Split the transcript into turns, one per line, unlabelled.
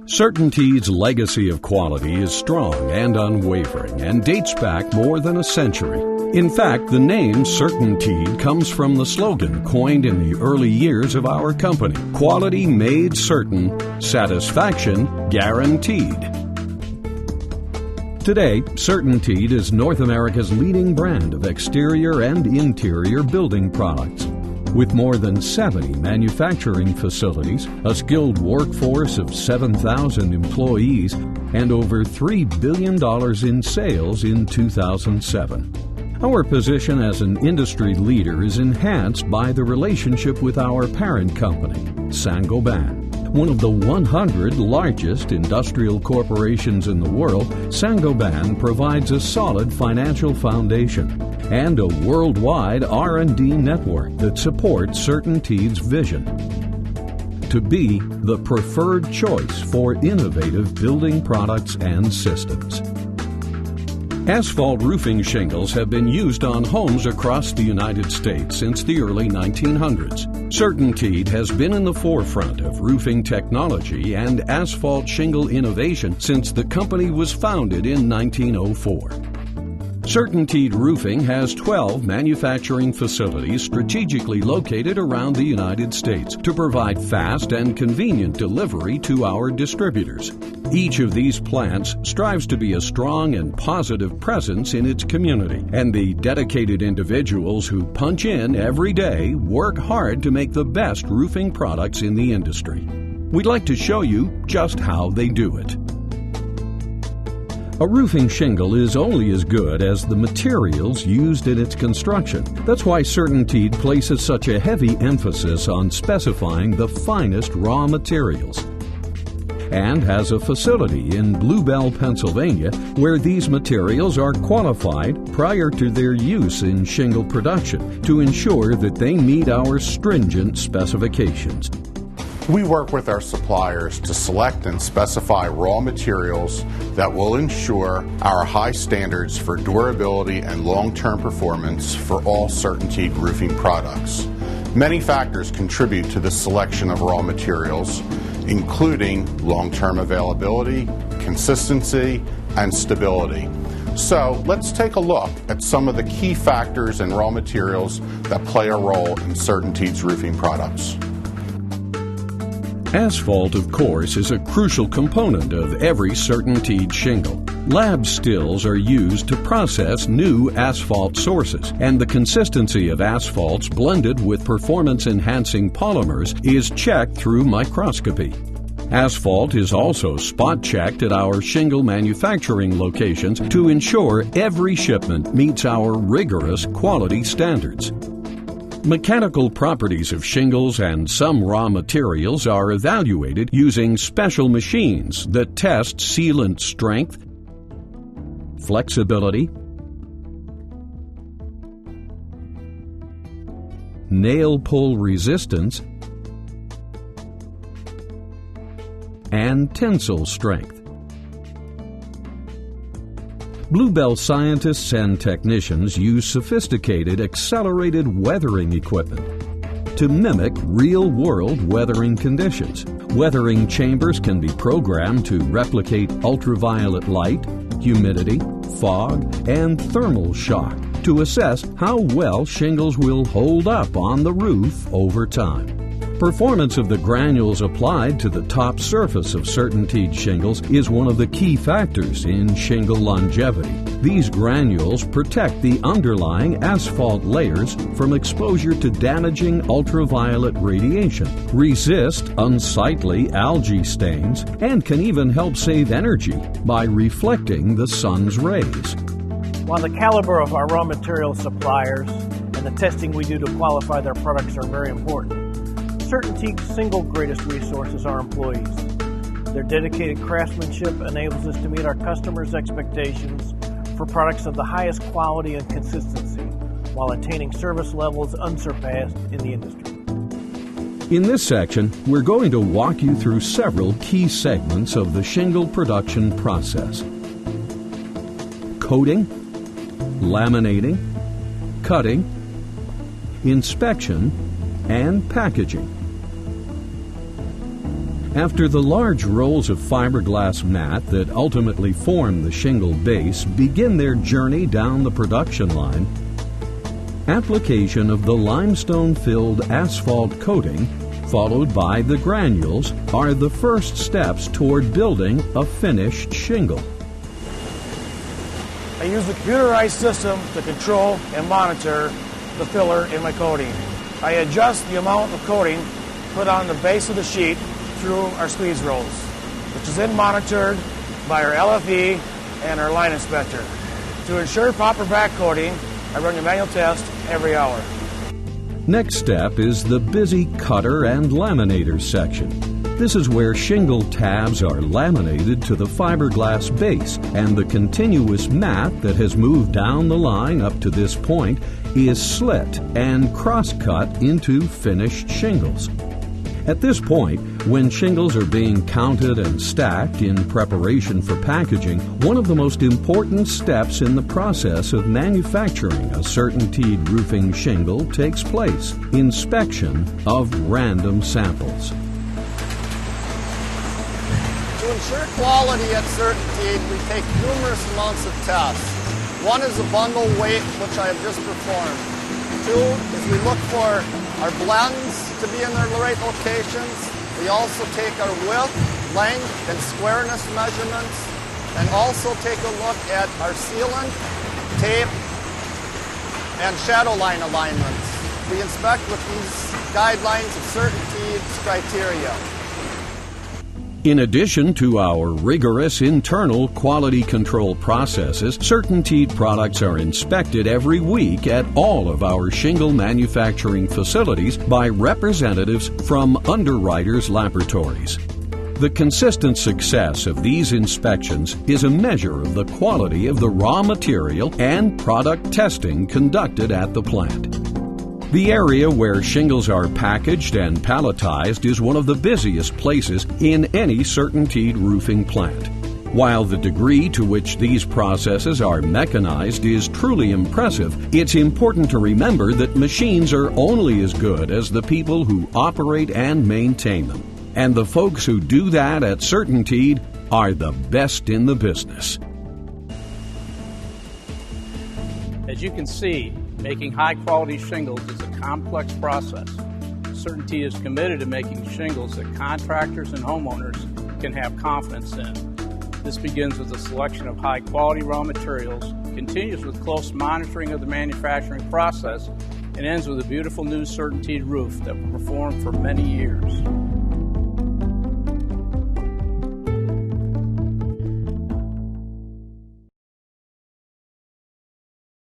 CertainTeed's legacy of quality is strong and unwavering and dates back more than a century. In fact, the name CertainTeed comes from the slogan coined in the early years of our company: quality made certain, satisfaction guaranteed. Today, CertainTeed is North America's leading brand of exterior and interior building products. With more than 70 manufacturing facilities, a skilled workforce of 7,000 employees, and over $3 billion in sales in 2007. Our position as an industry leader is enhanced by the relationship with our parent company, Saint-Gobain. One of the 100 largest industrial corporations in the world, Saint-Gobain provides a solid financial foundation and a worldwide R&D network that supports CertainTeed's vision to be the preferred choice for innovative building products and systems. Asphalt roofing shingles have been used on homes across the United States since the early 1900s. CertainTeed has been in the forefront of roofing technology and asphalt shingle innovation since the company was founded in 1904. CertainTeed Roofing has 12 manufacturing facilities strategically located around the United States to provide fast and convenient delivery to our distributors. Each of these plants strives to be a strong and positive presence in its community, and the dedicated individuals who punch in every day work hard to make the best roofing products in the industry. We'd like to show you just how they do it. A roofing shingle is only as good as the materials used in its construction. That's why CertainTeed places such a heavy emphasis on specifying the finest raw materials, and has a facility in Blue Bell, Pennsylvania, where these materials are qualified prior to their use in shingle production to ensure that they meet our stringent specifications.
We work with our suppliers to select and specify raw materials that will ensure our high standards for durability and long-term performance for all CertainTeed roofing products. Many factors contribute to the selection of raw materials, including long-term availability, consistency, and stability. So let's take a look at some of the key factors and raw materials that play a role in CertainTeed's roofing products.
Asphalt, of course, is a crucial component of every CertainTeed shingle. Lab stills are used to process new asphalt sources, and the consistency of asphalts blended with performance-enhancing polymers is checked through microscopy. Asphalt is also spot-checked at our shingle manufacturing locations to ensure every shipment meets our rigorous quality standards. Mechanical properties of shingles and some raw materials are evaluated using special machines that test sealant strength, flexibility, nail pull resistance, and tensile strength. Blue Bell scientists and technicians use sophisticated accelerated weathering equipment to mimic real-world weathering conditions. Weathering chambers can be programmed to replicate ultraviolet light, humidity, fog, and thermal shock to assess how well shingles will hold up on the roof over time. Performance of the granules applied to the top surface of CertainTeed shingles is one of the key factors in shingle longevity. These granules protect the underlying asphalt layers from exposure to damaging ultraviolet radiation, resist unsightly algae stains, and can even help save energy by reflecting the sun's rays.
While the caliber of our raw material suppliers and the testing we do to qualify their products are very important, CertainTeed's single greatest resource is our employees. Their dedicated craftsmanship enables us to meet our customers' expectations for products of the highest quality and consistency, while attaining service levels unsurpassed in the industry.
In this section, we're going to walk you through several key segments of the shingle production process: coating, laminating, cutting, inspection, and packaging. After the large rolls of fiberglass mat that ultimately form the shingle base begin their journey down the production line, application of the limestone-filled asphalt coating, followed by the granules, are the first steps toward building a finished shingle.
I use a computerized system to control and monitor the filler in my coating. I adjust the amount of coating put on the base of the sheet through our squeeze rolls, which is then monitored by our LFE and our line inspector. To ensure proper back coating, I run a manual test every hour.
Next step is the busy cutter and laminator section. This is where shingle tabs are laminated to the fiberglass base, and the continuous mat that has moved down the line up to this point is slit and cross-cut into finished shingles. At this point, when shingles are being counted and stacked in preparation for packaging, one of the most important steps in the process of manufacturing a CertainTeed roofing shingle takes place: inspection of random samples.
To ensure quality at CertainTeed, we take numerous amounts of tests. One is a bundle weight, which I have just performed. Two is we look for our blends to be in their right locations. We also take our width, length, and squareness measurements, and also take a look at our sealant, tape, and shadow line alignments. We inspect with these guidelines of CertainTeed's criteria.
In addition to our rigorous internal quality control processes, CertainTeed products are inspected every week at all of our shingle manufacturing facilities by representatives from Underwriters Laboratories. The consistent success of these inspections is a measure of the quality of the raw material and product testing conducted at the plant. The area where shingles are packaged and palletized is one of the busiest places in any CertainTeed roofing plant. While the degree to which these processes are mechanized is truly impressive, it's important to remember that machines are only as good as the people who operate and maintain them. And the folks who do that at CertainTeed are the best in the business.
As you can see, making high-quality shingles is a complex process. CertainTeed is committed to making shingles that contractors and homeowners can have confidence in. This begins with the selection of high-quality raw materials, continues with close monitoring of the manufacturing process, and ends with a beautiful new CertainTeed roof that will perform for many years.